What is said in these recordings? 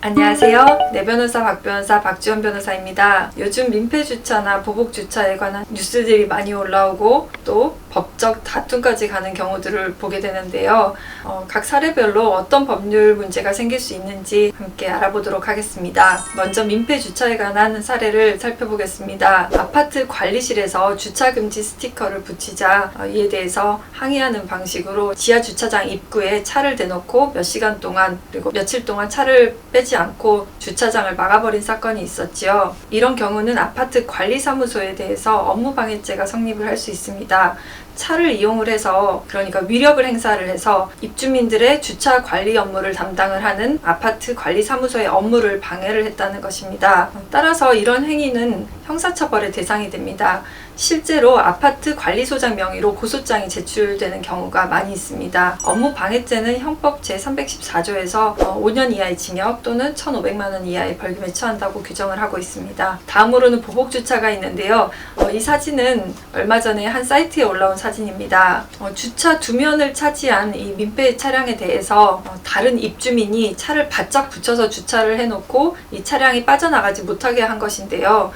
안녕하세요. 내 변호사 박 변호사 박지원 변호사입니다. 요즘 민폐주차나 보복주차에 관한 뉴스들이 많이 올라오고 또 법적 다툼까지 가는 경우들을 보게 되는데요. 각 사례별로 어떤 법률 문제가 생길 수 있는지 함께 알아보도록 하겠습니다. 먼저 민폐주차에 관한 사례를 살펴보겠습니다. 아파트 관리실에서 주차금지 스티커를 붙이자 이에 대해서 항의하는 방식으로 지하주차장 입구에 차를 대놓고 몇 시간 동안 그리고 며칠 동안 차를 빼지 않고 주차장을 막아버린 사건이 있었지요. 이런 경우는 아파트 관리사무소에 대해서 업무방해죄가 성립을 할 수 있습니다. 차를 이용을 해서 그러니까 위력을 행사를 해서 입주민들의 주차 관리 업무를 담당을 하는 아파트 관리사무소의 업무를 방해를 했다는 것입니다. 따라서 이런 행위는 형사처벌의 대상이 됩니다. 실제로 아파트 관리소장 명의로 고소장이 제출되는 경우가 많이 있습니다. 업무방해죄는 형법 제314조에서 5년 이하의 징역 또는 1,500만 원 이하의 벌금에 처한다고 규정을 하고 있습니다. 다음으로는 보복주차가 있는데요. 이 사진은 얼마 전에 한 사이트에 올라온 사진입니다. 주차 두 면을 차지한 이 민폐 차량에 대해서 다른 입주민이 차를 바짝 붙여서 주차를 해놓고 이 차량이 빠져나가지 못하게 한 것인데요.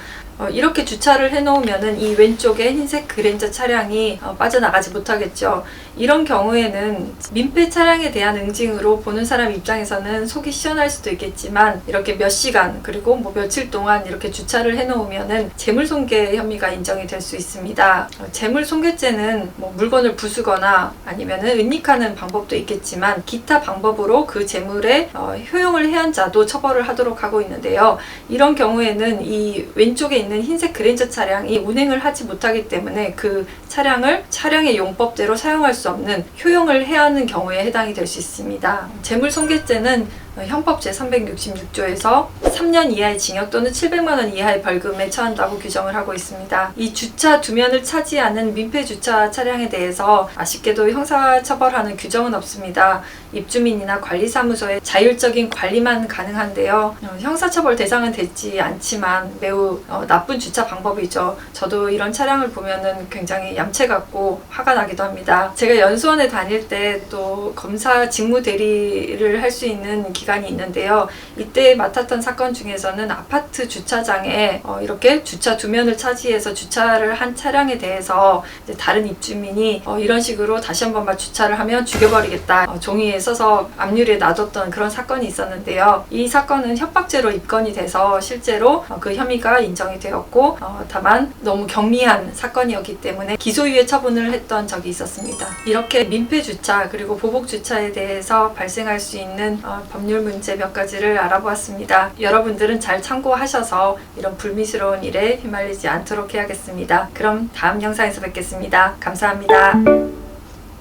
이렇게 주차를 해놓으면은 이 왼쪽에 흰색 그랜저 차량이 빠져나가지 못하겠죠. 이런 경우에는 민폐 차량에 대한 응징으로 보는 사람 입장에서는 속이 시원할 수도 있겠지만 이렇게 몇 시간 그리고 며칠 동안 이렇게 주차를 해놓으면은 재물손괴 혐의가 인정이 될 수 있습니다. 재물손괴죄는 물건을 부수거나 아니면은 은닉하는 방법도 있겠지만 기타 방법으로 그 재물의 효용을 해한 자도 처벌을 하도록 하고 있는데요. 이런 경우에는 이 왼쪽에 있는 흰색 그랜저 차량이 운행을 하지 못하기 때문에 그 차량을 차량의 용법대로 사용할 수 없는 효용을 해야 하는 경우에 해당이 될 수 있습니다. 재물손괴죄는 형법 제366조에서 3년 이하의 징역 또는 700만 원 이하의 벌금에 처한다고 규정을 하고 있습니다. 이 주차 두 면을 차지하는 민폐주차 차량에 대해서 아쉽게도 형사처벌하는 규정은 없습니다. 입주민이나 관리사무소의 자율적인 관리만 가능한데요. 형사처벌 대상은 되지 않지만 매우 나쁜 주차 방법이죠. 저도 이런 차량을 보면은 굉장히 얌체 같고 화가 나기도 합니다. 제가 연수원에 다닐 때 또 검사 직무 대리를 할 수 있는 기간이 있는데요. 이때 맡았던 사건 중에서는 아파트 주차장에 이렇게 주차 두 면을 차지해서 주차를 한 차량에 대해서 이제 다른 입주민이 이런 식으로 다시 한 번만 주차를 하면 죽여버리겠다 종이에 써서 앞유리에 놔뒀던 그런 사건이 있었는데요. 이 사건은 협박죄로 입건이 돼서 실제로 그 혐의가 인정이 되었고 다만 너무 경미한 사건이었기 때문에 기소유예 처분을 했던 적이 있었습니다. 이렇게 민폐주차 그리고 보복주차에 대해서 발생할 수 있는 법률 문제 몇 가지를 알아보았습니다. 여러분들은 잘 참고하셔서 이런 불미스러운 일에 휘말리지 않도록 해야겠습니다. 그럼 다음 영상에서 뵙겠습니다. 감사합니다.